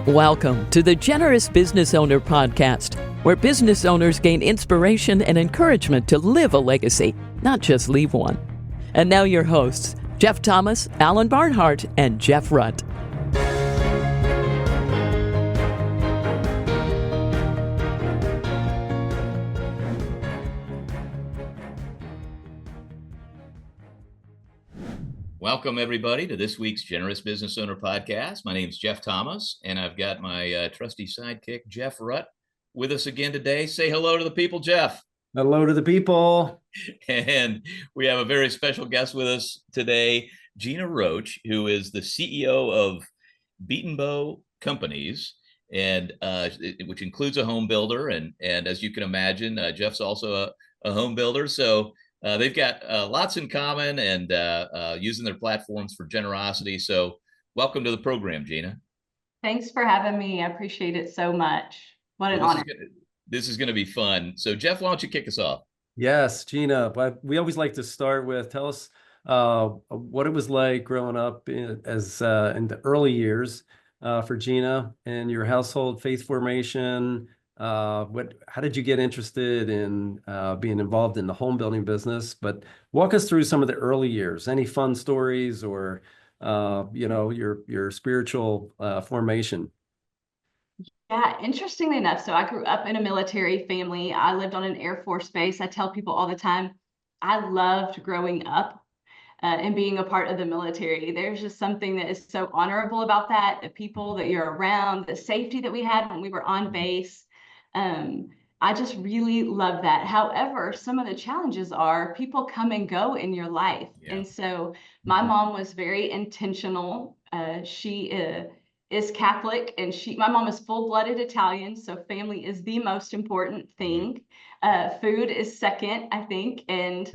Welcome to the Generous Business Owner Podcast, where business owners gain inspiration and encouragement to live a legacy, not just leave one. And now your hosts, Jeff Thomas, Alan Barnhart, and Jeff Rutt. Welcome, everybody, to this week's Generous Business Owner Podcast. My name is Jeff Thomas, and I've got my trusty sidekick, Jeff Rutt, with us again today. Say hello to the people, Jeff. Hello to the people. And we have a very special guest with us today, Jeanna Roach, who is the CEO of Beaten Bow Companies, and which includes a home builder. And as you can imagine, Jeff's also a home builder. So they've got lots in common and using their platforms for generosity. So welcome to the program, Jeanna. Thanks for having me. I appreciate it so much. What an honor. This is going to be fun. So Jeff, why don't you kick us off? Yes, Jeanna, we always like to start with, tell us what it was like growing up in the early years for Jeanna and your household faith formation. How did you get interested in being involved in the home building business? But walk us through some of the early years. Any fun stories or your spiritual formation? Yeah, interestingly enough, so I grew up in a military family. I lived on an Air Force base. I tell people all the time, I loved growing up and being a part of the military. There's just something that is so honorable about that, the people that you're around, the safety that we had when we were on base. I just really love that. However, some of the challenges are people come and go in your life. Yeah. And so my mom was very intentional. She is Catholic, and my mom is full-blooded Italian, so family is the most important thing. Food is second, I think. And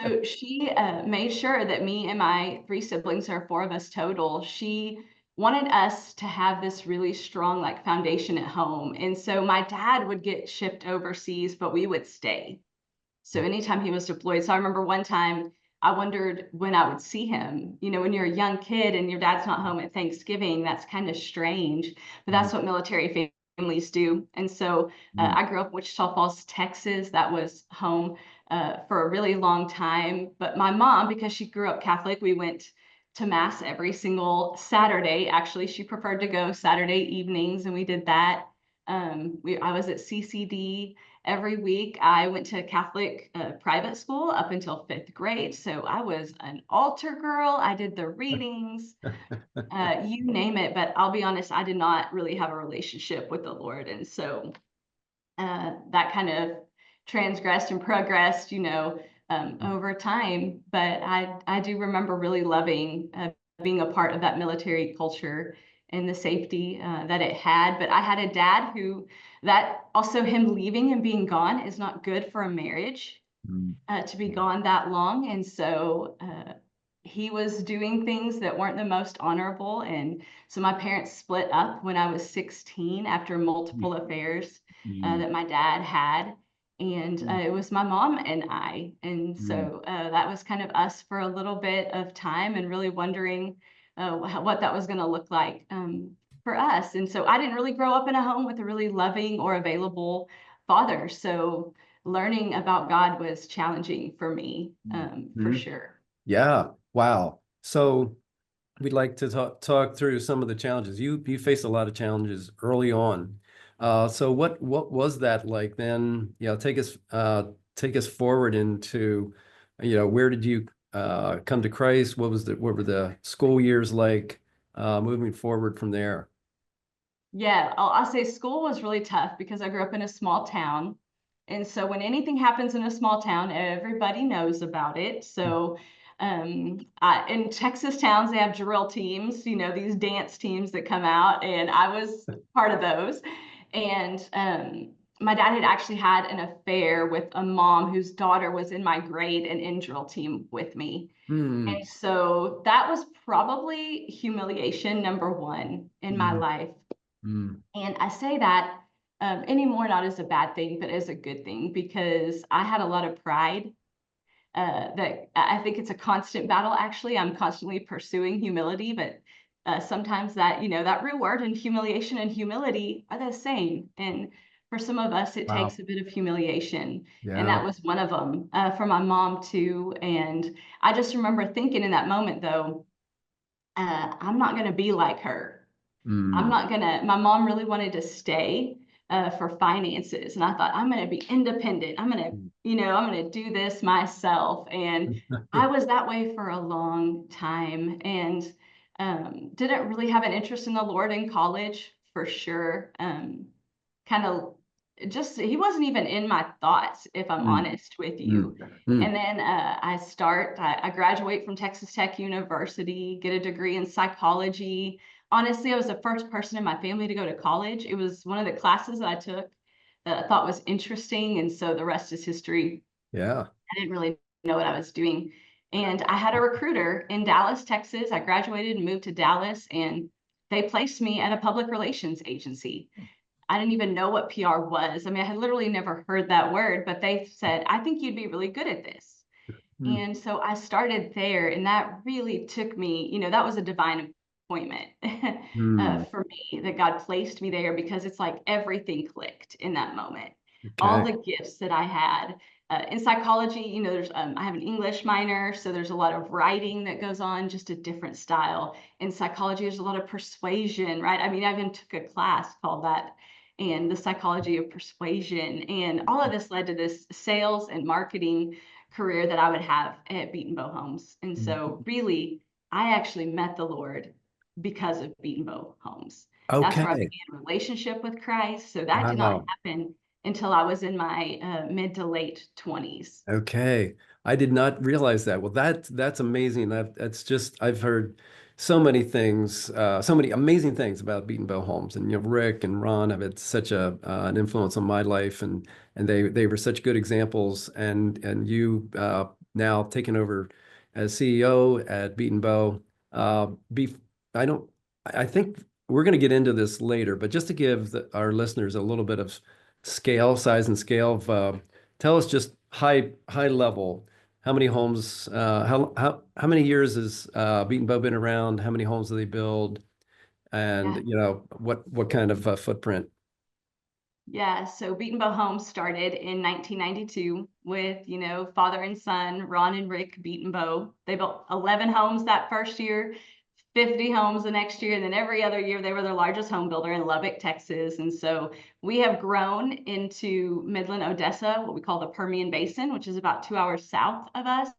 so she made sure that me and my three siblings, there are four of us total, she wanted us to have this really strong foundation at home. And so my dad would get shipped overseas, but we would stay. So anytime he was deployed. So I remember one time I wondered when I would see him. You know, when you're a young kid and your dad's not home at Thanksgiving, that's kind of strange, but that's what military families do. And so I grew up in Wichita Falls, Texas. That was home for a really long time. But my mom, because she grew up Catholic, we went to mass every single Saturday. Actually, she preferred to go Saturday evenings, and we did that. I was at CCD every week. I went to Catholic private school up until 5th grade. So I was an altar girl. I did the readings, you name it. But I'll be honest, I did not really have a relationship with the Lord. And so that kind of transgressed and progressed, over time. But I do remember really loving being a part of that military culture and the safety that it had. But I had a dad also him leaving and being gone is not good for a marriage, to be gone that long. And so he was doing things that weren't the most honorable. And so my parents split up when I was 16 after multiple affairs that my dad had. And it was my mom and I. And so that was kind of us for a little bit of time and really wondering what that was going to look like for us. And so I didn't really grow up in a home with a really loving or available father. So learning about God was challenging for me, for sure. Yeah. Wow. So we'd like to talk through some of the challenges. You faced a lot of challenges early on. So what was that like then? Take us forward into, where did you come to Christ? What were the school years like, moving forward from there? Yeah, I'll say school was really tough because I grew up in a small town. And so when anything happens in a small town, everybody knows about it. So in Texas towns, they have drill teams, these dance teams that come out, and I was part of those. And my dad had actually had an affair with a mom whose daughter was in my grade and in drill team with me. And so that was probably humiliation number one in my life. And I say that anymore, not as a bad thing, but as a good thing, because I had a lot of pride that I think it's a constant battle. Actually, I'm constantly pursuing humility, but sometimes that, that reward and humiliation and humility are the same. And for some of us, it Wow. takes a bit of humiliation. And Yeah. that was one of them for my mom too. And I just remember thinking in that moment though, I'm not going to be like her. I'm Mm. not gonna, my mom really wanted to stay for finances. And I thought, I'm gonna be independent. I'm gonna do this myself. And I was that way for a long time and didn't really have an interest in the Lord in college for sure. Kind of just, he wasn't even in my thoughts, if I'm Mm. honest with Mm. you. Mm. And then I graduate from Texas Tech University, get a degree in psychology. Honestly, I was the first person in my family to go to college. It was one of the classes that I took that I thought was interesting. And so the rest is history. Yeah. I didn't really know what I was doing. And I had a recruiter in Dallas, Texas. I graduated and moved to Dallas, and they placed me at a public relations agency. I didn't even know what PR was. I mean, I had literally never heard that word, but they said, I think you'd be really good at this. Mm. And so I started there, and that really took me, that was a divine appointment Mm. for me, that God placed me there, because it's like everything clicked in that moment. All Okay. the gifts that I had in psychology, there's I have an English minor, so there's a lot of writing that goes on, just a different style. In psychology, there's a lot of persuasion, right? I mean, I even took a class called that, and the psychology of persuasion, and all of this led to this sales and marketing career that I would have at Beaton Bow Homes. And so really, I actually met the Lord because of Beaton Bow Homes. That's where I Okay. began a relationship with Christ. So that did not Wow. happen until I was in my mid to late 20s. Okay. I did not realize that. Well, that's amazing. That's just I've heard so many things, so many amazing things about Beaton Bow Homes, and Rick and Ron have had such an influence on my life, and they were such good examples. And you now taking over as CEO at Beaton Bow. Be I don't I think we're going to get into this later, but just to give our listeners a little bit of size and scale of tell us just high level. How many homes? How many years has Beaton Bow been around? How many homes do they build? And Yeah. what kind of footprint? Yeah, so Beaton Bow Homes started in 1992 with, father and son, Ron and Rick Beaton Bow. They built 11 homes that first year, 50 homes the next year, and then every other year they were the largest home builder in Lubbock, Texas. And so we have grown into Midland, Odessa, what we call the Permian Basin, which is about 2 hours south of us.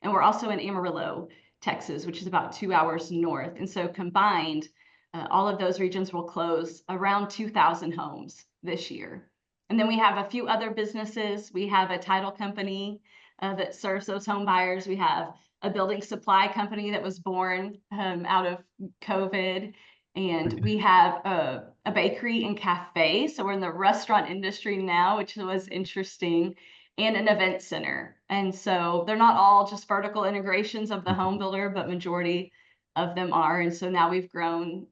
And we're also in Amarillo, Texas, which is about 2 hours north. And so combined, all of those regions will close around 2,000 homes this year. And then we have a few other businesses. We have a title company that serves those home buyers. We have a building supply company that was born out of COVID. And we have a bakery and cafe. So we're in the restaurant industry now, which was interesting, and an event center. And so they're not all just vertical integrations of the home builder, but majority of them are. And so now we've grown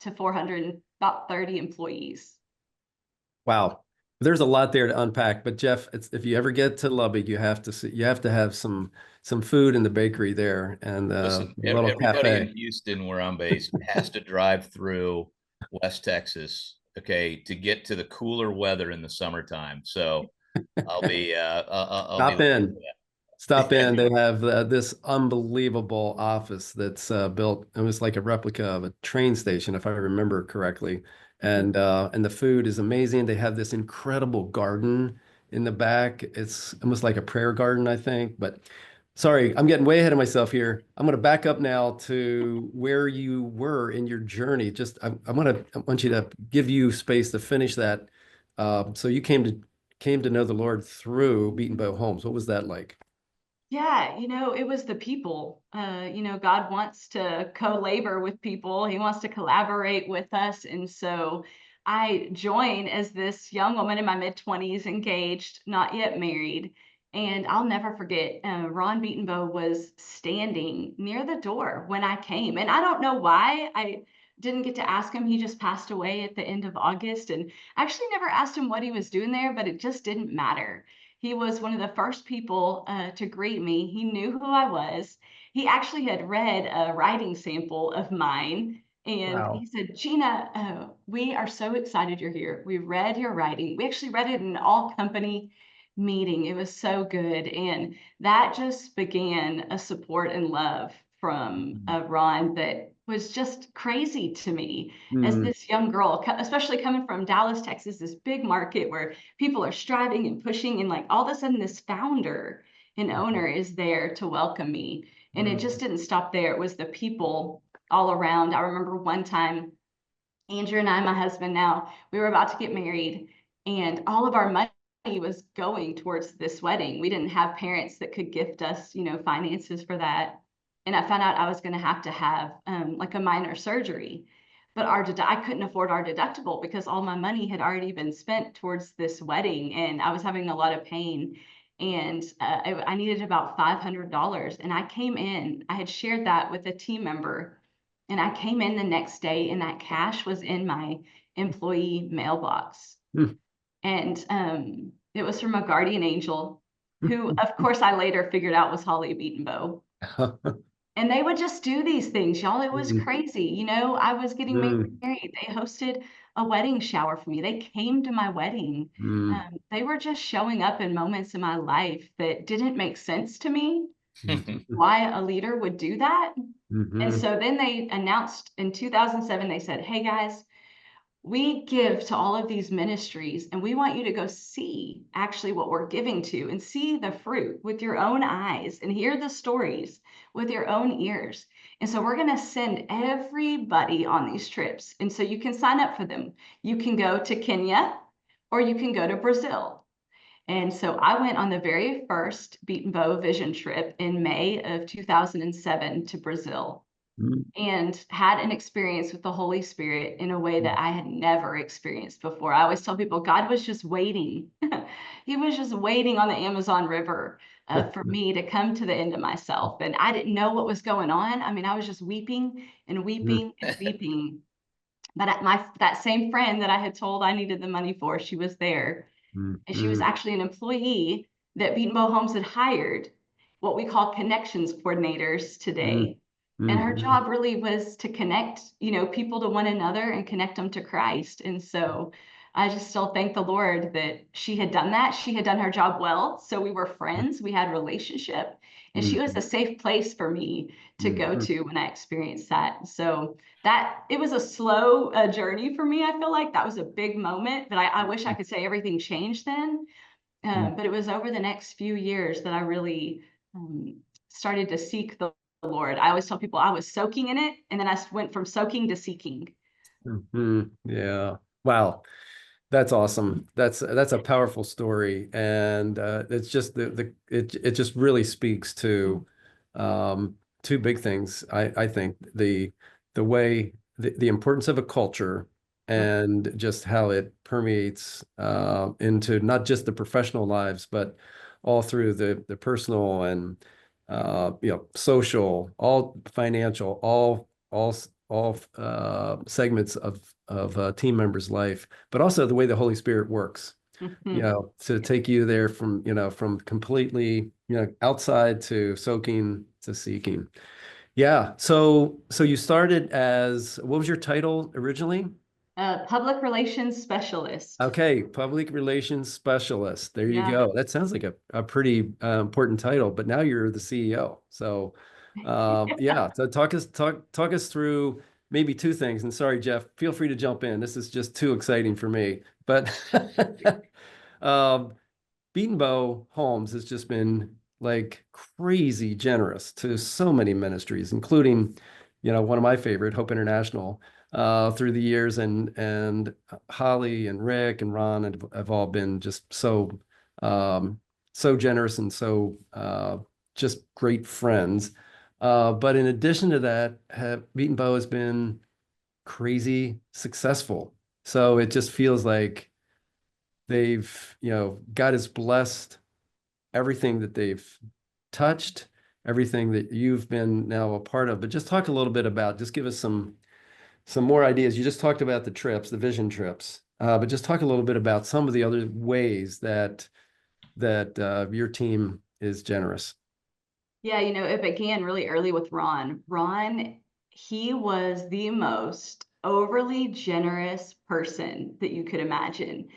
to 430 employees. Wow. There's a lot there to unpack, but Jeff, if you ever get to Lubbock, you have to have some food in the bakery there and Listen, a little everybody in cafe. Houston, where I'm based, has to drive through West Texas, okay, to get to the cooler weather in the summertime. So I'll be Stop looking in. for Stop in. that. They have this unbelievable office that's built. It was like a replica of a train station, if I remember correctly. And the food is amazing. They have this incredible garden in the back. It's almost like a prayer garden, I think. But sorry, I'm getting way ahead of myself here. I'm going to back up now to where you were in your journey. Just I want you to give you space to finish that. So you came to know the Lord through Beaton Bow Homes. What was that like? Yeah, it was the people. God wants to co-labor with people. He wants to collaborate with us. And so I joined as this young woman in my mid-20s, engaged, not yet married. And I'll never forget, Ron Beatonbow was standing near the door when I came. And I don't know why I didn't get to ask him. He just passed away at the end of August. And I actually never asked him what he was doing there, but it just didn't matter. He was one of the first people to greet me. He knew who I was. he actually had read a writing sample of mine. And Wow. he said, Jeanna, we are so excited you're here. We read your writing. We actually read it in an all company meeting. It was so good. And that just began a support and love from Ron that was just crazy to me as Mm, this young girl, especially coming from Dallas, Texas, this big market where people are striving and pushing. And like all of a sudden, this founder and owner is there to welcome me. And it just didn't stop there. It was the people all around. I remember one time, Andrew and I, my husband now, we were about to get married, and all of our money was going towards this wedding. We didn't have parents that could gift us, finances for that. And I found out I was going to have like a minor surgery, but I couldn't afford our deductible because all my money had already been spent towards this wedding, and I was having a lot of pain. And I needed about $500. And I had shared that with a team member, and I came in the next day and that cash was in my employee mailbox. mm, And it was from a guardian angel who, of course, I later figured out was Holly Beatonbow. And they would just do these things, y'all. It was mm, crazy. I was getting mm, married. They hosted a wedding shower for me. They came to my wedding. mm, They were just showing up in moments in my life that didn't make sense to me, mm, why a leader would do that. And mhm, so then they announced in 2007, they said, hey guys, we give to all of these ministries and we want you to go see actually what we're giving to and see the fruit with your own eyes and hear the stories with your own ears. And so we're going to send everybody on these trips. And so you can sign up for them. You can go to Kenya or you can go to Brazil. And so I went on the very first Beat and Bow Vision trip in May of 2007 to Brazil mm, and had an experience with the Holy Spirit in a way that I had never experienced before. I always tell people God was just waiting. He was just waiting on the Amazon River for me to come to the end of myself. And I didn't know what was going on. I mean, I was just weeping and mm, weeping and weeping. But that same friend that I had told I needed the money for, she was there. mm, And she was mm, actually an employee that Beat and Bow Homes had hired, what we call connections coordinators mm, today. And her mm, job really was to connect, people to one another and connect them to Christ. And so I just still thank the Lord that she had done that. She had done her job well. So we were friends, we had a relationship, and she was mm, a safe place for me to mm, go mm, to when I experienced that. So that it was a slow journey for me. I feel like that was a big moment, but I wish I could say everything changed then. mm. But it was over the next few years that I really started to seek the Lord. I always tell people I was soaking in it, and then I went from soaking to seeking. Mhm. Yeah. Wow. That's awesome. That's a powerful story, and it's just it just really speaks to two big things. I think the way the importance of a culture and just how it permeates into not just the professional lives, but all through the personal and social, all financial, all segments of a team member's life, but also the way the Holy Spirit works, Mhm. to take you there from completely, outside to soaking to seeking. Yeah. So you started as, what was your title originally? Public relations specialist. Okay, public relations specialist. There you Yeah. go. That sounds like a pretty important title, but now you're the CEO. So, yeah. So talk us through maybe two things. And sorry, Jeff, feel free to jump in. This is just too exciting for me. But um, Beat and Bow Homes has just been like crazy generous to so many ministries, including, one of my favorite, Hope International, through the years, and Holly and Rick and Ron have all been just so generous and so just great friends. But in addition to that, Beat and Bow has been crazy successful. So it just feels like God has blessed everything that they've touched, everything that you've been now a part of. But just talk a little bit about, just give us some more ideas. You just talked about the trips, the vision trips, but just talk a little bit about some of the other ways that your team is generous. Yeah, it began really early with Ron. Ron, he was the most overly generous person that you could imagine.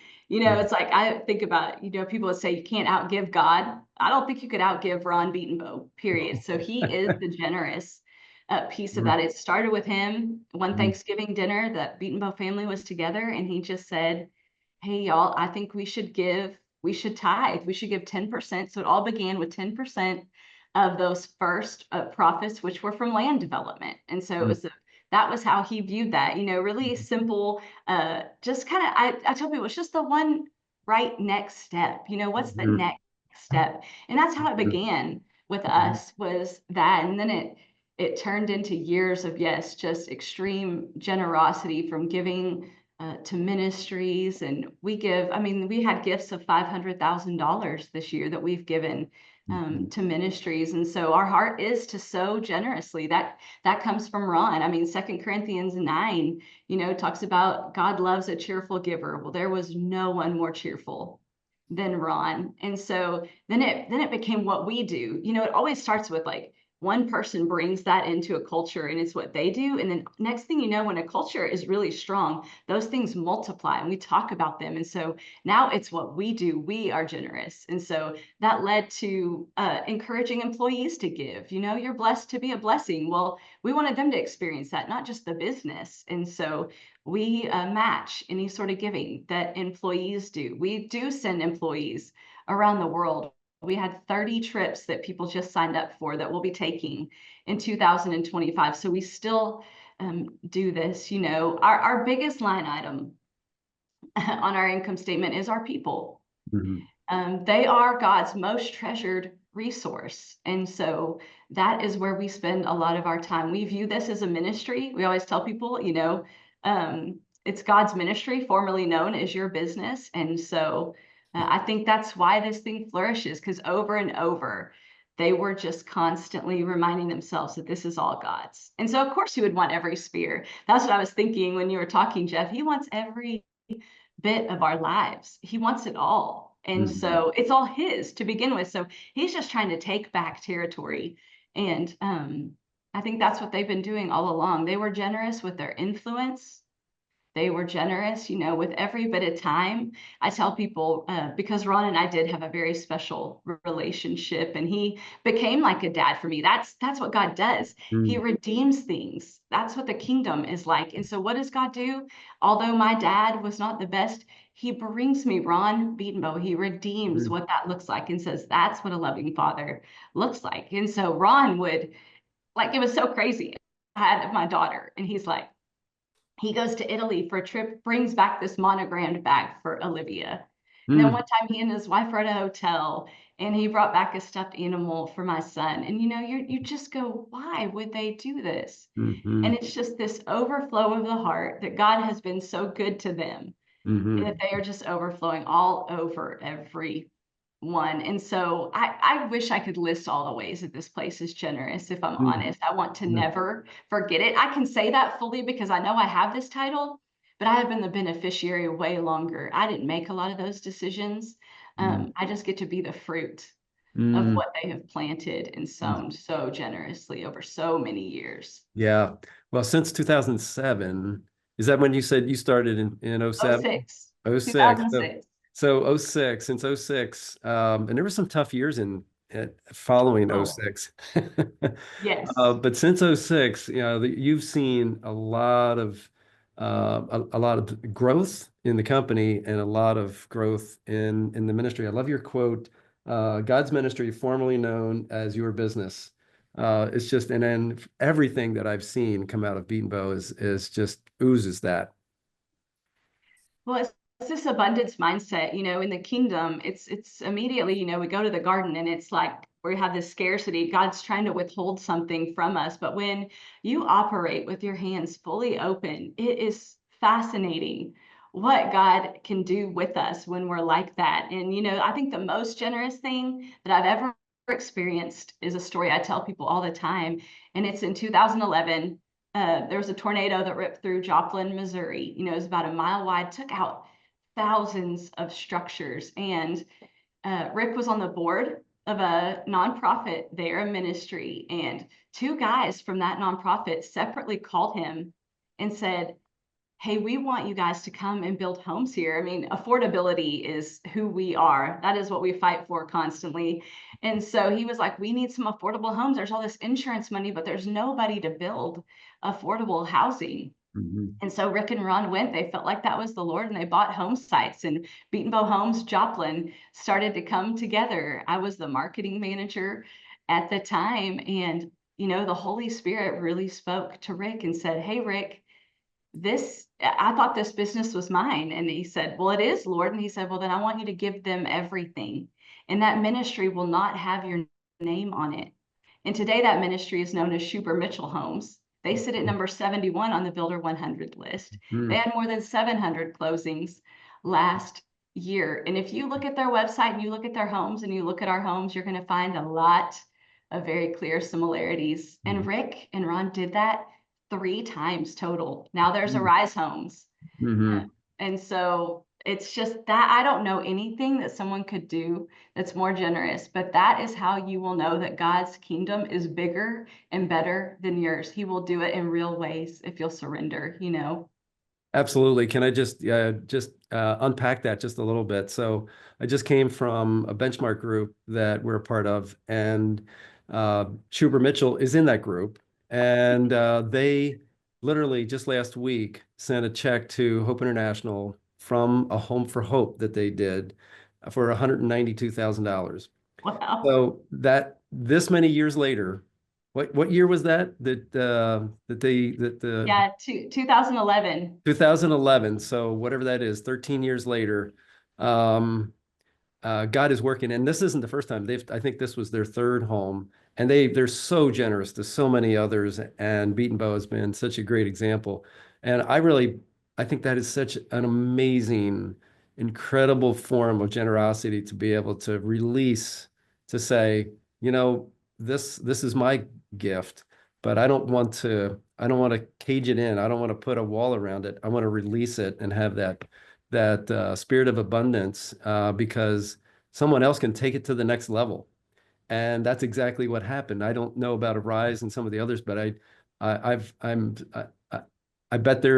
Mm. It's like I think about, people would say you can't outgive God. I don't think you could outgive Ron Beatonbow, period. So he is the generous piece of Mm, that. It started with him one mm, Thanksgiving dinner that Beatonbow family was together, and he just said, "Hey, y'all, I think we should tithe, we should give 10%." So it all began with 10% of those first profits, which were from land development. And so mm, that was how he viewed that, really simple, just kind of, I tell people it's just the one right next step, what's the mhm, next step? And that's how it mhm, began with mhm, us, was that. And then it turned into years of, yes, just extreme generosity from giving to ministries. And we had gifts of $500,000 this year that we've given mhm, to ministries. And so our heart is to sow generously. That comes from Ron. I mean, 2 Corinthians 9, talks about God loves a cheerful giver. Well, there was no one more cheerful than Ron. And so then it became what we do. It always starts with like one person brings that into a culture and it's what they do. And then next thing you know, when a culture is really strong, those things multiply and we talk about them. And so now it's what we do. We are generous. And so that led to encouraging employees to give. You're blessed to be a blessing. Well, we wanted them to experience that, not just the business. And so we match any sort of giving that employees do. We do send employees around the world. We had 30 trips that people just signed up for that we'll be taking in 2025. So we still do this. Our biggest line item on our income statement is our people. mhm, They are God's most treasured resource. And so that is where we spend a lot of our time. We view this as a ministry. We always tell people, it's God's ministry, formerly known as your business. And so I think that's why this thing flourishes, because over and over, they were just constantly reminding themselves that this is all God's. And so, of course, you would want every sphere. That's what I was thinking when you were talking, Jeff. He wants every bit of our lives. He wants it all. And mhm, so it's all his to begin with. So he's just trying to take back territory. And I think that's what they've been doing all along. They were generous with their influence. They were generous, with every bit of time. I tell people, because Ron and I did have a very special relationship, and he became like a dad for me. That's what God does. He mhm, redeems things. That's what the kingdom is like. And so what does God do? Although my dad was not the best, he brings me Ron Beatonbow. He redeems mhm, what that looks like and says, that's what a loving father looks like. And so Ron would, like, it was so crazy. I had my daughter, and he goes to Italy for a trip, brings back this monogrammed bag for Olivia. And then mhm, one time he and his wife were at a hotel and he brought back a stuffed animal for my son. And you just go, why would they do this? And mhm, it's just this overflow of the heart that God has been so good to them, that mhm, they are just overflowing all over every one. And so I wish I could list all the ways that this place is generous, if I'm mhm, honest. I want to mhm, never forget it. I can say that fully because I know I have this title, but I have been the beneficiary way longer. I didn't make a lot of those decisions. mhm, I just get to be the fruit of mhm, what they have planted and mhm. sown so generously over so many years. Yeah. Well, since 2007, is that when you said you started in oh Oh 07? six, Oh two 06. thousand So, six. so oh 06, since oh 06. And there were some tough years in following oh Oh, 06. yes. But since oh 06, you've seen a lot of a lot of growth in the company and a lot of growth in the ministry. I love your quote, God's ministry, formerly known as your business. It's just, and then everything that I've seen come out of Beat and Bow is just oozes that. Well, it's this abundance mindset, in the kingdom. It's immediately, we go to the garden and it's like we have this scarcity. God's trying to withhold something from us. But when you operate with your hands fully open, it is fascinating what God can do with us when we're like that. And I think the most generous thing that I've ever experienced is a story I tell people all the time. And it's in 2011. There was a tornado that ripped through Joplin, Missouri. It was about a mile wide, took out thousands of structures. And Rick was on the board of a nonprofit there, a ministry, and two guys from that nonprofit separately called him and said, hey, we want you guys to come and build homes here. I mean, affordability is who we are. That is what we fight for constantly. And so he was like, we need some affordable homes. There's all this insurance money, but there's nobody to build affordable housing. Mm-hmm. And so Rick and Ron went, they felt like that was the Lord, and they bought home sites, and Beatonbow Homes, Joplin started to come together. I was the marketing manager at the time. And, the Holy Spirit really spoke to Rick and said, hey, Rick, I thought this business was mine. And he said, well, it is, Lord. And he said, well, then I want you to give them everything. And that ministry will not have your name on it. And today that ministry is known as Schuber Mitchell Homes. They sit at number 71 on the Builder 100 list. They had more than 700 closings last year. And if you look at their website and you look at their homes and you look at our homes, you're going to find a lot of very clear similarities. And Rick and Ron did that 3 times total. Now there's Arise Homes. And so it's just that I don't know anything that someone could do that's more generous, but that is how you will know that God's kingdom is bigger and better than yours. He will do it in real ways if you'll surrender, Absolutely. Can I just unpack that just a little bit? So I just came from a benchmark group that we're a part of, and Schuber Mitchell is in that group. And they literally just last week sent a check to Hope International from a Home for Hope that they did for $192,000. Wow. So that this many years later, what year was that? Yeah, 2011. 2011. So whatever that is, 13 years later, God is working, and this isn't the first time. I think this was their 3rd home, and they're so generous to so many others. And Beatonbow has been such a great example. And I think that is such an amazing, incredible form of generosity to be able to release, to say, this is my gift, but I don't want to cage it in. I don't want to put a wall around it. I want to release it and have that spirit of abundance, because someone else can take it to the next level. And that's exactly what happened. I don't know about Arise and some of the others, but I bet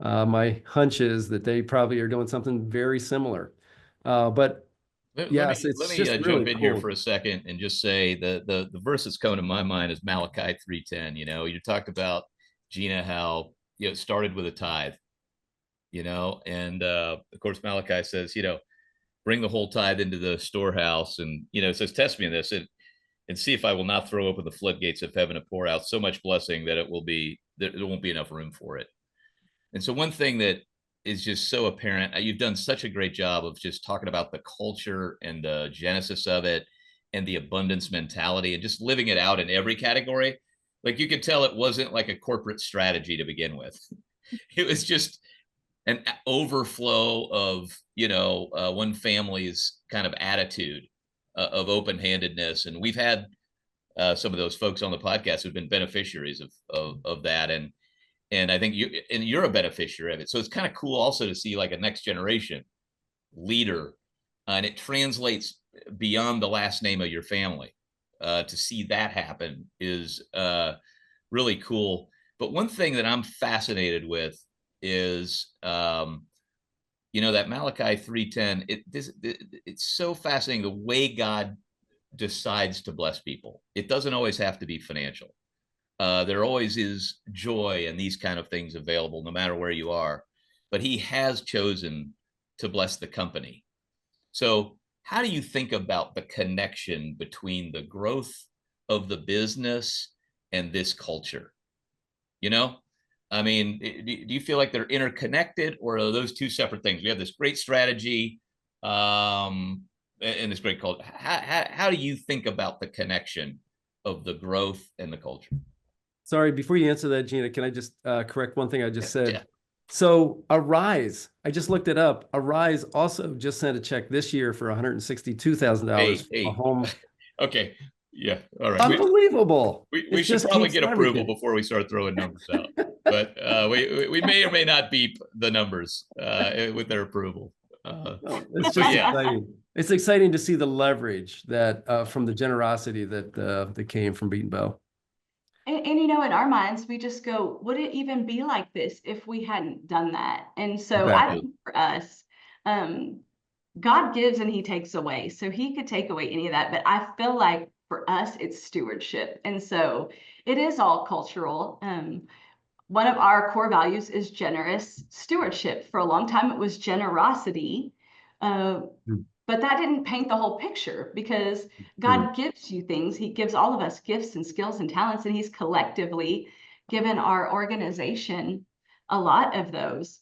my hunch is that they probably are doing something very similar. But yes, let me just jump really in here for a second and just say the verse that's coming to my mind is Malachi 3:10. You talked about, Jeanna, how it started with a tithe, and of course Malachi says, bring the whole tithe into the storehouse, and it says, test me in this and see if I will not throw open the floodgates of heaven and pour out so much blessing that there won't be enough room for it. And so one thing that is just so apparent, you've done such a great job of just talking about the culture and the genesis of it and the abundance mentality and just living it out in every category. Like, you could tell it wasn't like a corporate strategy to begin with. It was just an overflow of, one family's kind of attitude of open-handedness. And we've had some of those folks on the podcast who've been beneficiaries of that. And I think you're a beneficiary of it. So it's kind of cool also to see like a next generation leader, and it translates beyond the last name of your family. To see that happen is really cool. But one thing that I'm fascinated with is, that Malachi 3:10. It's so fascinating the way God decides to bless people. It doesn't always have to be financial. There always is joy and these kind of things available no matter where you are, but he has chosen to bless the company. So how do you think about the connection between the growth of the business and this culture? I mean, do you feel like they're interconnected, or are those two separate things? We have this great strategy and this great culture. How do you think about the connection of the growth and the culture? Sorry, before you answer that, Jeanna, can I just correct one thing I just said? Yeah. So Arise, I just looked it up. Arise also just sent a check this year for $162,000 for a home. Okay. Yeah. All right. Unbelievable. We should probably get approval before we start throwing numbers out. But we may or may not beep the numbers with their approval. It's just exciting. It's exciting to see the leverage that from the generosity that came from Beat and Bow. And in our minds, we just go, would it even be like this if we hadn't done that? And so I Exactly. think for us, God gives and he takes away. So he could take away any of that. But I feel like for us, it's stewardship. And so it is all cultural. One of our core values is generous stewardship. For a long time, it was generosity. But that didn't paint the whole picture because God gives you things. He gives all of us gifts and skills and talents, and he's collectively given our organization a lot of those.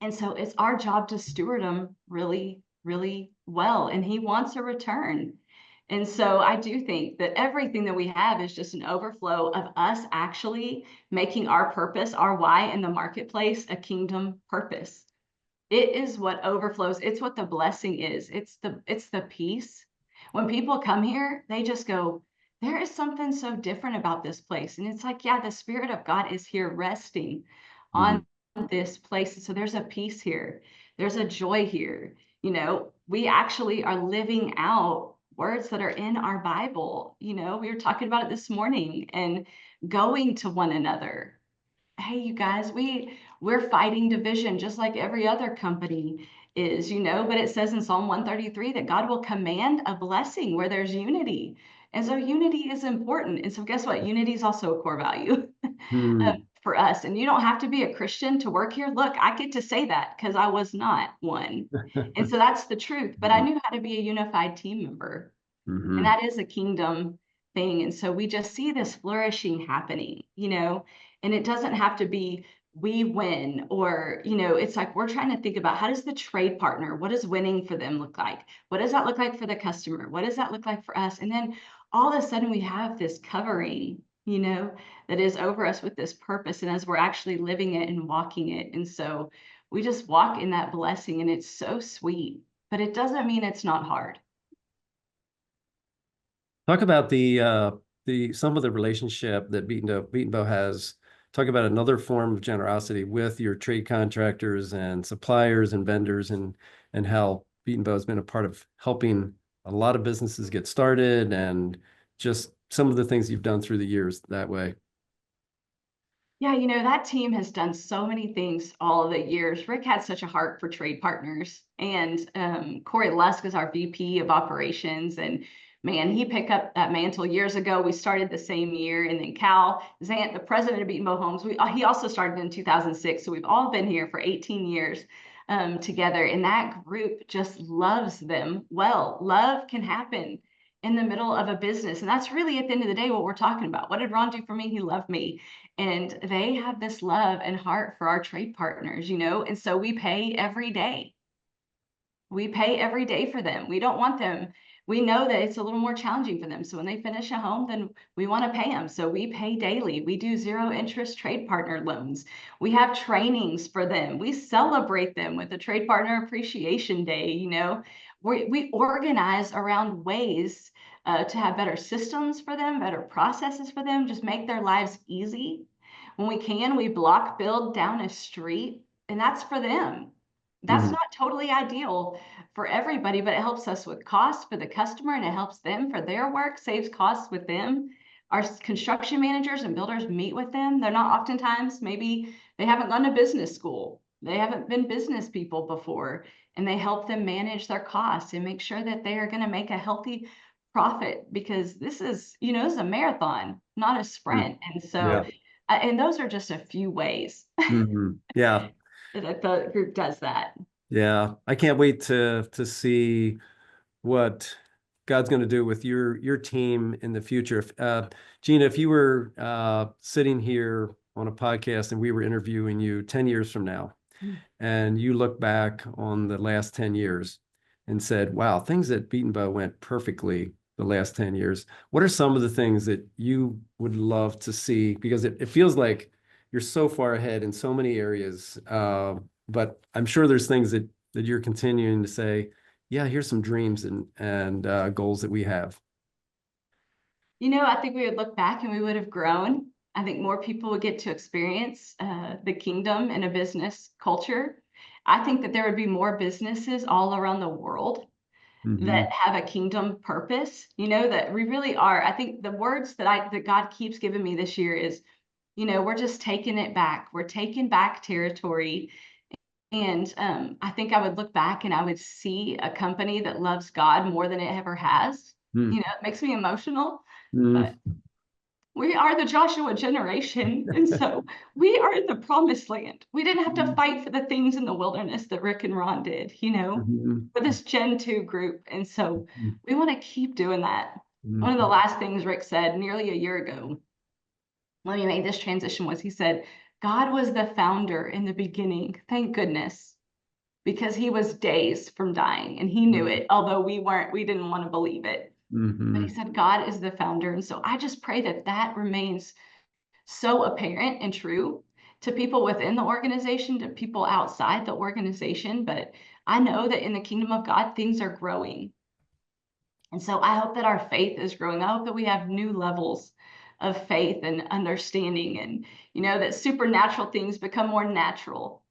And so it's our job to steward them really, really well. And he wants a return. And so I do think that everything that we have is just an overflow of us actually making our purpose, our why in the marketplace, a kingdom purpose. It is what overflows. It's what the blessing is. It's the peace. When people come here, they just go, there is something so different about this place. And it's like, yeah, the Spirit of God is here resting on this place. So there's a peace here. There's a joy here. We actually are living out words that are in our Bible. We were talking about it this morning and going to one another. Hey, you guys, we're fighting division just like every other company is, but it says in Psalm 133 that God will command a blessing where there's unity. And so unity is important. And so guess what? Unity is also a core value for us. And you don't have to be a Christian to work here. Look, I get to say that because I was not one. And so that's the truth. But I knew how to be a unified team member. And that is a kingdom thing. And so we just see this flourishing happening, and it doesn't have to be we win or, it's like we're trying to think about how does the trade partner, what does winning for them look like? What does that look like for the customer? What does that look like for us? And then all of a sudden we have this covering, that is over us with this purpose. And as we're actually living it and walking it. And so we just walk in that blessing and it's so sweet, but it doesn't mean it's not hard. Talk about some of the relationship that Beat and Bow has. Talk about another form of generosity with your trade contractors and suppliers and vendors, and how Beat and Bow has been a part of helping a lot of businesses get started, and just some of the things you've done through the years that way. Yeah, that team has done so many things all of the years. Rick had such a heart for trade partners, and Corey Lusk is our VP of operations, and man, he picked up that mantle years ago. We started the same year, and then Cal Zant, the president of Beat and Bow Homes, he also started in 2006, so we've all been here for 18 years together, and that group just loves them well. Love can happen in the middle of a business, and that's really at the end of the day what we're talking about. What did Ron do for me? He loved me. And they have this love and heart for our trade partners, and so we pay every day. We pay every day for them. We don't want them. We know that it's a little more challenging for them. So when they finish a home, then we want to pay them. So we pay daily. We do 0 interest trade partner loans. We have trainings for them. We celebrate them with a trade partner appreciation day. We organize around ways to have better systems for them, better processes for them, just make their lives easy. When we can, we block build down a street, and that's for them. That's not totally ideal for everybody, but it helps us with costs for the customer, and it helps them for their work, saves costs with them. Our construction managers and builders meet with them. They're not oftentimes, maybe they haven't gone to business school. They haven't been business people before, and they help them manage their costs and make sure that they are going to make a healthy profit, because this is, this is a marathon, not a sprint. And so, and those are just a few ways. Yeah. That the group does that. Yeah, I can't wait to see what God's going to do with your team in the future. Jeanna, if you were sitting here on a podcast and we were interviewing you 10 years from now, and you look back on the last 10 years and said, wow, things at Beat and Bow went perfectly the last 10 years. What are some of the things that you would love to see? Because it feels like you're so far ahead in so many areas, but I'm sure there's things that you're continuing to say, yeah, here's some dreams and goals that we have. I think we would look back and we would have grown. I think more people would get to experience the kingdom in a business culture. I think that there would be more businesses all around the world that have a kingdom purpose, that we really are. I think the words that God keeps giving me this year is, we're just taking it back. We're taking back territory. And I think I would look back and I would see a company that loves God more than it ever has. It makes me emotional, but we are the Joshua generation. And so we are in the promised land. We didn't have to fight for the things in the wilderness that Rick and Ron did, for this Gen 2 group. And so we want to keep doing that. One of the last things Rick said nearly a year ago when we made this transition was he said, God was the founder in the beginning. Thank goodness, because he was days from dying and he knew it, although we didn't want to believe it. But he said, God is the founder. And so I just pray that that remains so apparent and true to people within the organization, to people outside the organization. But I know that in the kingdom of God, things are growing. And so I hope that our faith is growing. I hope that we have new levels of faith and understanding, and, that supernatural things become more natural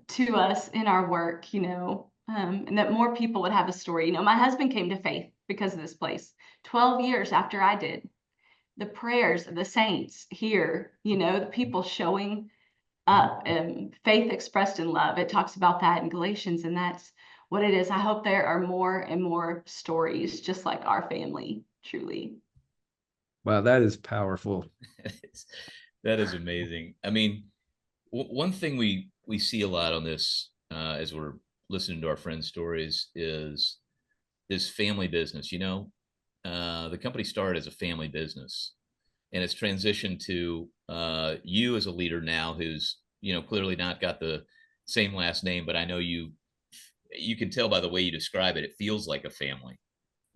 to us in our work, and that more people would have a story. My husband came to faith because of this place 12 years after I did. The prayers of the saints here, the people showing up, and faith expressed in love. It talks about that in Galatians, and that's what it is. I hope there are more and more stories just like our family, truly. Wow, that is powerful. That is amazing. I mean, one thing we see a lot on this as we're listening to our friends' stories is this family business. The company started as a family business, and it's transitioned to you as a leader now, who's clearly not got the same last name, but I know you can tell by the way you describe it, it feels like a family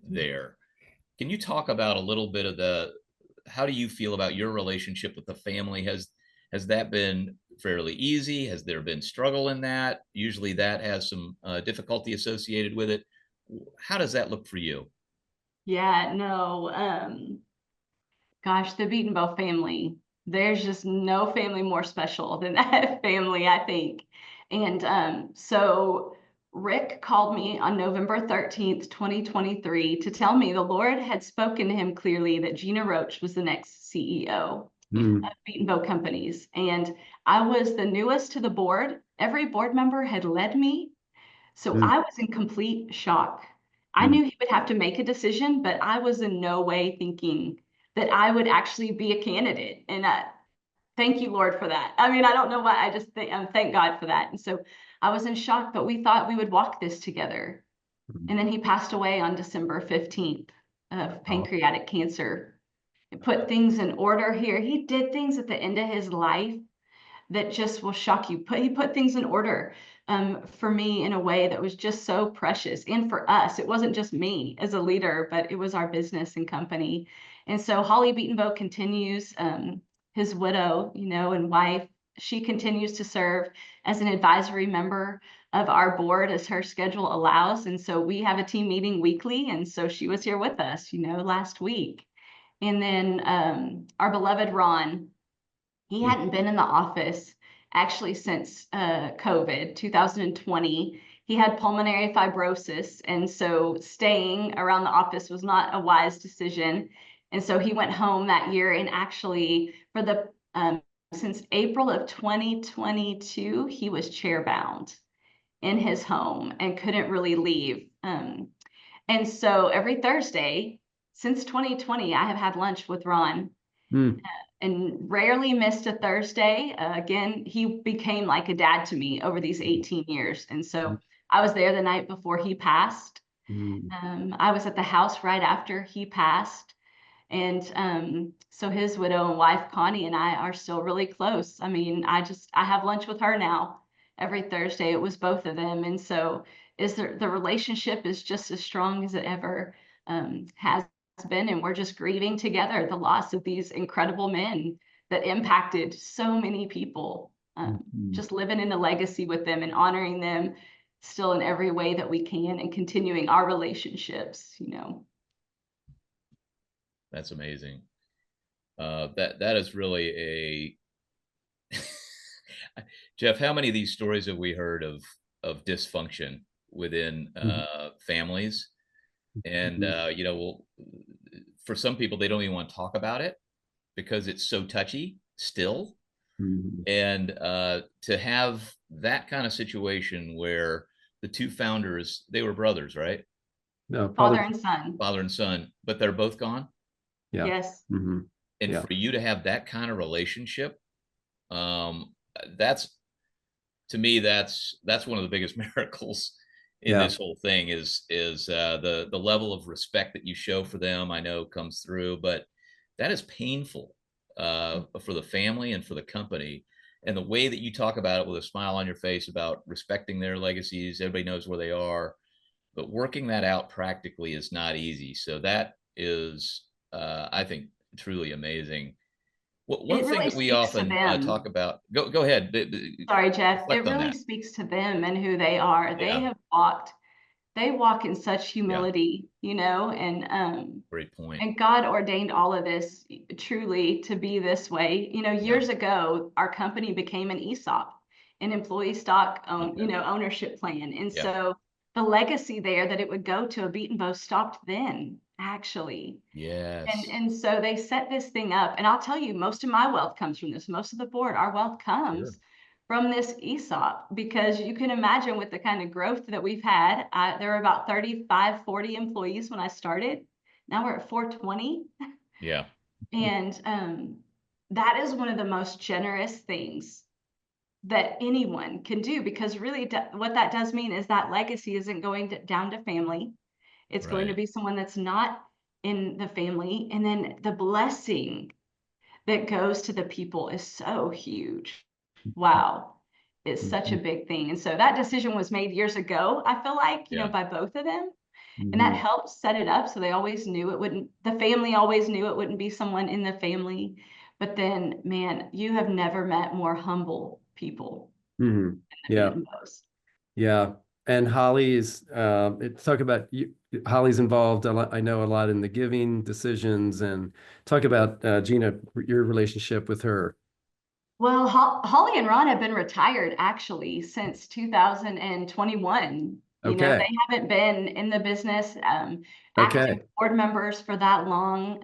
there. Can you talk about a little bit of how do you feel about your relationship with the family? Has that been fairly easy? Has there been struggle in that? Usually that has some difficulty associated with it. How does that look for you? Yeah, no, gosh, the Beatonbow family, there's just no family more special than that family, I think. And so Rick called me on November 13th, 2023, to tell me the Lord had spoken to him clearly that Jeanna Roach was the next CEO of Beatonbow Companies. And I was the newest to the board. Every board member had led me. So I was in complete shock. I knew he would have to make a decision, but I was in no way thinking that I would actually be a candidate. And thank you, Lord, for that. I mean, I don't know why. I just thank God for that. And so I was in shock, but we thought we would walk this together. And then he passed away on December 15th of pancreatic cancer. It put things in order here. He did things at the end of his life that just will shock you. He put things in order for me in a way that was just so precious. And for us, it wasn't just me as a leader, but it was our business and company. And so Holly Beatonbow continues, his widow, and wife, she continues to serve as an advisory member of our board as her schedule allows. And so we have a team meeting weekly. And so she was here with us, last week. And then our beloved Ron, he hadn't been in the office actually since COVID, 2020. He had pulmonary fibrosis, and so staying around the office was not a wise decision. And so he went home that year, and actually for the since April of 2022, he was chair-bound in his home and couldn't really leave. And so every Thursday since 2020, I have had lunch with Ron. And rarely missed a Thursday. Again, he became like a dad to me over these 18 years. And so I was there the night before he passed. I was at the house right after he passed. And so his widow and wife, Connie, and I are still really close. I mean, I have lunch with her now every Thursday. It was both of them. And so the relationship is just as strong as it ever has been, and we're just grieving together the loss of these incredible men that impacted so many people, just living in a legacy with them and honoring them still in every way that we can and continuing our relationships. That's amazing. That is really a Jeff, how many of these stories have we heard of of dysfunction within families. And, for some people, they don't even want to talk about it because it's so touchy still. And to have that kind of situation where the two founders, they were brothers, right? No, Father and son. Father and son, but they're both gone. Yeah. Yes. And for you to have that kind of relationship, that's, to me, that's one of the biggest miracles in this whole thing is the level of respect that you show for them. I know comes through, but that is painful for the family and for the company. And the way that you talk about it with a smile on your face about respecting their legacies, everybody knows where they are, but working that out practically is not easy. So that is, I think, truly amazing. One thing that we often talk about, go ahead. Sorry, Jeff. It Reflect on really that. speaks to them and who they are. They walk in such humility, and Great point. and God ordained all of this truly to be this way. Years ago, our company became an ESOP, an employee stock ownership plan. And so the legacy there that it would go to a Beat & Bow stopped then, actually. Yes. And so they set this thing up. And I'll tell you, most of my wealth comes from this. Most of the board, our wealth comes from this ESOP, because you can imagine with the kind of growth that we've had, there were about 35, 40 employees when I started. Now we're at 420. Yeah. And that is one of the most generous things that anyone can do, because really what that does mean is that legacy isn't going down to family. It's going to be someone that's not in the family. And then the blessing that goes to the people is so huge. Wow. It's such a big thing. And so that decision was made years ago, I feel like, by both of them. And that helped set it up. So they always knew the family always knew it wouldn't be someone in the family. But then, man, you have never met more humble people. Yeah. And Holly is, talk about Holly's involved, I know, a lot in the giving decisions, and talk about, Jeanna, your relationship with her. Well, Holly and Ron have been retired actually since 2021. They haven't been in the business, active board members for that long.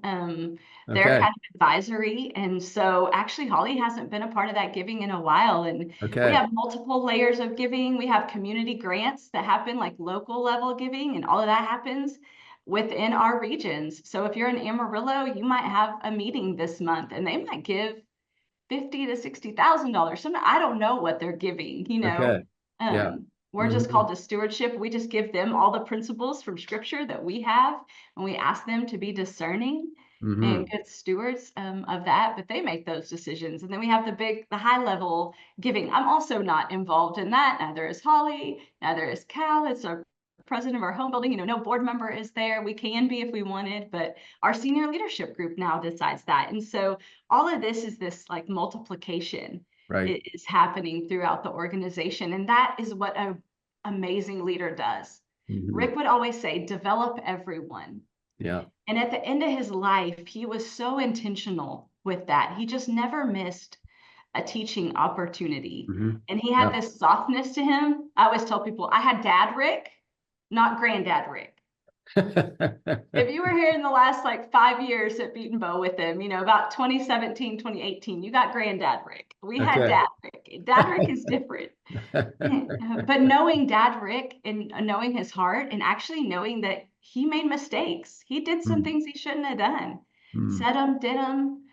They're kind of advisory. And so actually Holly hasn't been a part of that giving in a while. And we have multiple layers of giving. We have community grants that happen, like local level giving, and all of that happens within our regions. So if you're in Amarillo, you might have a meeting this month and they might give $50,000 to $60,000. I don't know what they're giving, We're just called to stewardship. We just give them all the principles from scripture that we have, and we ask them to be discerning and good stewards of that, but they make those decisions. And then we have the high level giving. I'm also not involved in that. Neither is Holly, neither is Cal. It's our president of our home building. No board member is there. We can be if we wanted, but our senior leadership group now decides that. And so all of this is this like multiplication is happening throughout the organization. And that is what an amazing leader does. Rick would always say, develop everyone. Yeah. And at the end of his life, he was so intentional with that. He just never missed a teaching opportunity. And he had this softness to him. I always tell people, I had Dad Rick, not Granddad Rick. If you were here in the last 5 years at Beat & Bow with him, about 2017, 2018, you got Granddad Rick. We had Dad Rick. Dad Rick is different. But knowing Dad Rick and knowing his heart, and actually knowing that he made mistakes. He did some things he shouldn't have done. Said them, did them.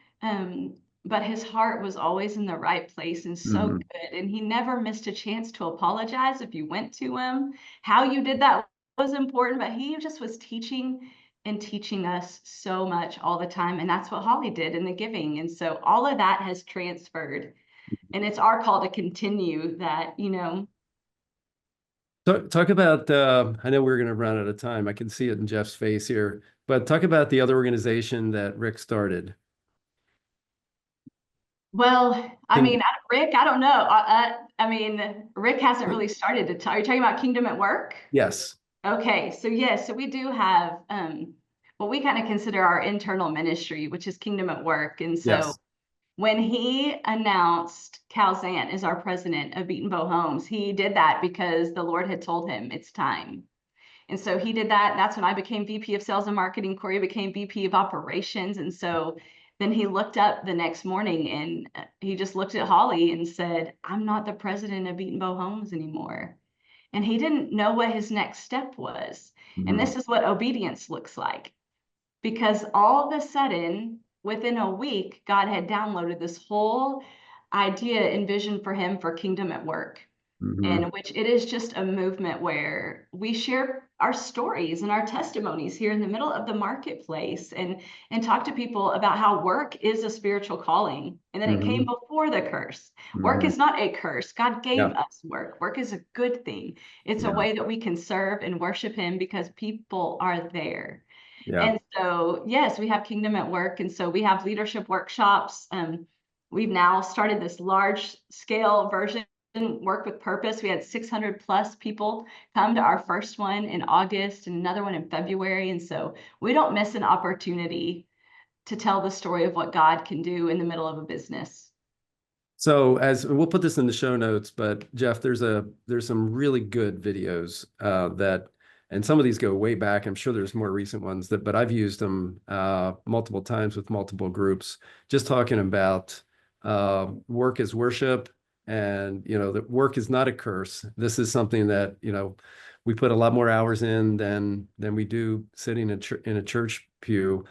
But his heart was always in the right place and so good. And he never missed a chance to apologize if you went to him. How you did that was important, but he just was teaching and teaching us so much all the time. And that's what Holly did in the giving. And so all of that has transferred. And it's our call to continue that, So talk about, I know we're going to run out of time. I can see it in Jeff's face here, but talk about the other organization that Rick started. Well, Rick, I don't know. Rick hasn't really started to talk. Are you talking about Kingdom at Work? Yes. Okay. So we do have what we kind of consider our internal ministry, which is Kingdom at Work. And so When he announced Cal Zant as our president of Beaton Bow Homes, he did that because the Lord had told him it's time. And so he did that. That's when I became VP of Sales and Marketing. Corey became VP of Operations. And so then he looked up the next morning and he just looked at Holly and said, I'm not the president of Beaton Bow Homes anymore. And he didn't know what his next step was. And this is what obedience looks like. Because all of a sudden, within a week, God had downloaded this whole idea and vision for him for Kingdom at Work. In which it is just a movement where we share our stories and our testimonies here in the middle of the marketplace and talk to people about how work is a spiritual calling and that it came before the curse. Work is not a curse. God gave us work. Work is a good thing. It's a way that we can serve and worship him because people are there. And so, yes, we have Kingdom at Work. And so we have leadership workshops. We've now started this large scale version, Work with Purpose. We had 600 plus people come to our first one in August and another one in February. And so we don't miss an opportunity to tell the story of what God can do in the middle of a business. So as we'll put this in the show notes, but Jeff, there's some really good videos and some of these go way back. I'm sure there's more recent ones but I've used them multiple times with multiple groups, just talking about work as worship. And, that work is not a curse. This is something that, we put a lot more hours in than we do sitting in a church pew.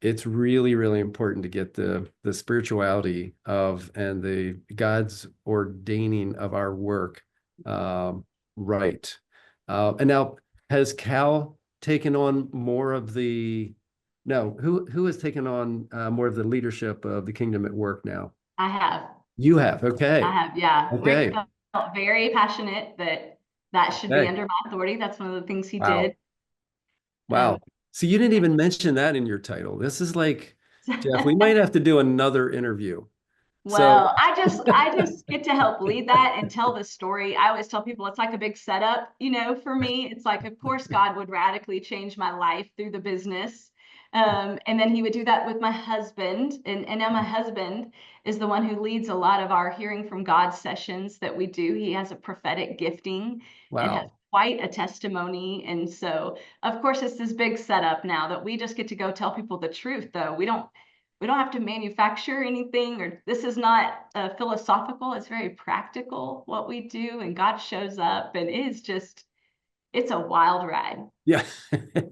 It's really, really important to get the spirituality of and the God's ordaining of our work right. And now, has Cal taken on more of who has taken on more of the leadership of the Kingdom at Work now? I have. You have, okay. I have, yeah. Okay. Rick felt very passionate that should be under my authority. That's one of the things he did. Wow. So you didn't even mention that in your title. This is like, Jeff, we might have to do another interview. Well, I just get to help lead that and tell the story. I always tell people it's like a big setup, for me. It's like, of course, God would radically change my life through the business. And then he would do that with my husband. And now my husband is the one who leads a lot of our Hearing from God sessions that we do. He has a prophetic gifting and has quite a testimony. And so, of course, it's this big setup now that we just get to go tell people the truth, though. We don't have to manufacture anything, or this is not philosophical. It's very practical what we do. And God shows up and it's a wild ride. Yeah.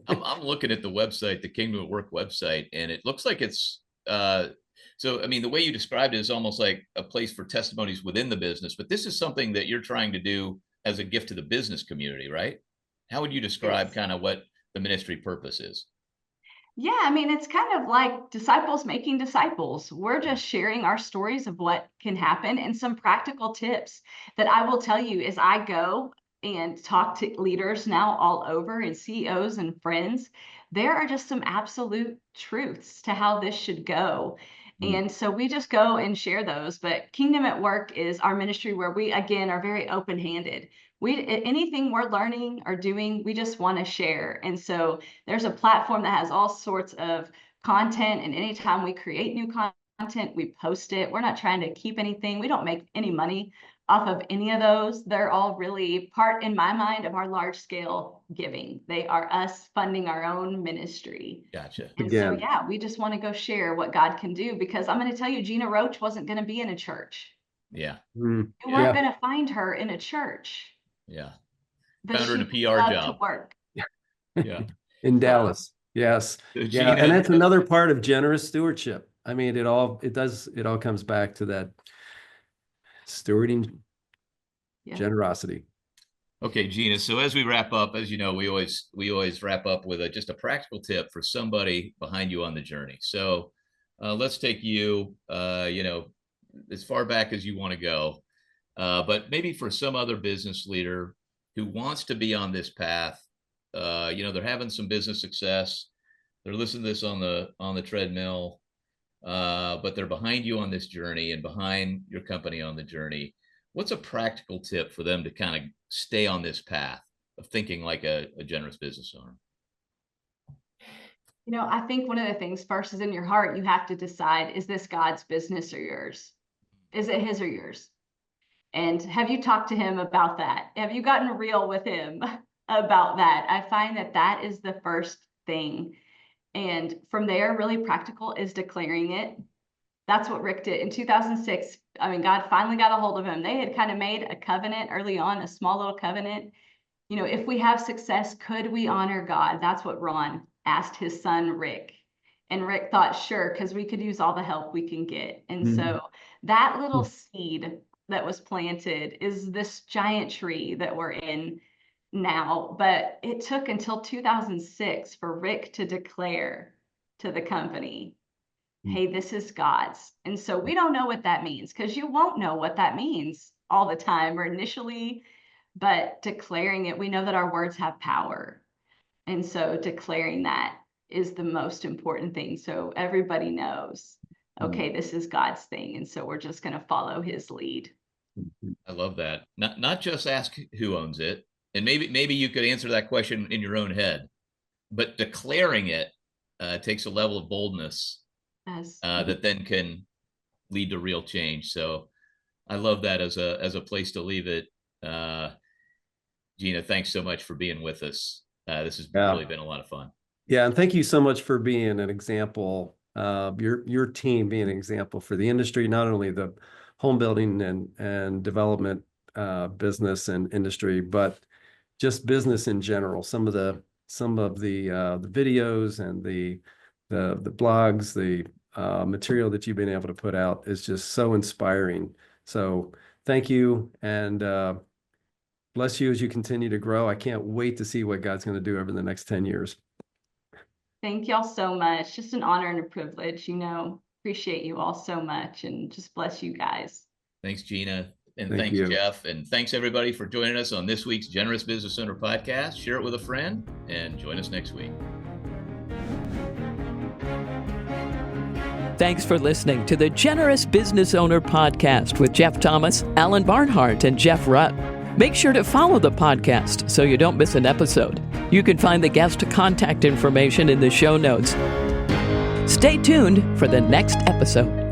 I'm looking at the website, the Kingdom at Work website, and it looks like it's so, I mean, the way you described it is almost like a place for testimonies within the business, but this is something that you're trying to do as a gift to the business community, right? How would you describe kind of what the ministry purpose is? Yeah, I mean, it's kind of like disciples making disciples. We're just sharing our stories of what can happen and some practical tips that I will tell you as I go and talk to leaders now all over and CEOs and friends. There are just some absolute truths to how this should go. And so we just go and share those. But Kingdom at Work is our ministry where we, again, are very open-handed. Anything we're learning or doing, we just want to share. And so there's a platform that has all sorts of content. And anytime we create new content, we post it. We're not trying to keep anything. We don't make any money off of any of those. They're all really part, in my mind, of our large scale giving. They are us funding our own ministry. Gotcha. And so, yeah, we just want to go share what God can do, because I'm going to tell you, Jeanna Roach wasn't going to be in a church. Yeah. You weren't going to find her in a church. Yeah. But Found her in a she PR loved job. to work. Yeah. In Dallas. Yes. Jeanna, and that's another part of generous stewardship. I mean, it all comes back to that stewarding generosity. Okay, Jeanna. So as we wrap up, as you know, we always wrap up with just a practical tip for somebody behind you on the journey. So let's take you, as far back as you want to go, but maybe for some other business leader who wants to be on this path. They're having some business success. They're listening to this on the treadmill, but they're behind you on this journey and behind your company on the journey. What's a practical tip for them to kind of stay on this path of thinking like a generous business owner? I think one of the things first is in your heart, you have to decide, is this God's business or yours? Is it his or yours? And have you talked to him about that? Have you gotten real with him about that? I find that that is the first thing. And from there, really practical is declaring it. That's what Rick did in 2006. I mean, God finally got a hold of him. They had kind of made a covenant early on, a small little covenant. If we have success, could we honor God? That's what Ron asked his son, Rick. And Rick thought, sure, because we could use all the help we can get. And so that little seed that was planted is this giant tree that we're in now. But it took until 2006 for Rick to declare to the company, hey, this is God's. And so we don't know what that means, because you won't know what that means all the time or initially, but declaring it, we know that our words have power. And so declaring that is the most important thing. So everybody knows, okay, this is God's thing. And so we're just going to follow his lead. I love that. Not just ask who owns it. And maybe you could answer that question in your own head, but declaring it takes a level of boldness that then can lead to real change. So I love that as a place to leave it. Jeanna, thanks so much for being with us. This has really been a lot of fun. Yeah, and thank you so much for being an example, your team being an example for the industry, not only the home building and development business and industry, but just business in general. Some of the videos and the blogs, the material that you've been able to put out is just so inspiring. So thank you, and bless you as you continue to grow. I can't wait to see what God's going to do over the next 10 years. Thank y'all so much. Just an honor and a privilege, appreciate you all so much, and just bless you guys. Thanks, Jeanna. And thanks, Jeff. And thanks, everybody, for joining us on this week's Generous Business Owner Podcast. Share it with a friend and join us next week. Thanks for listening to the Generous Business Owner Podcast with Jeff Thomas, Alan Barnhart, and Jeff Rutt. Make sure to follow the podcast so you don't miss an episode. You can find the guest contact information in the show notes. Stay tuned for the next episode.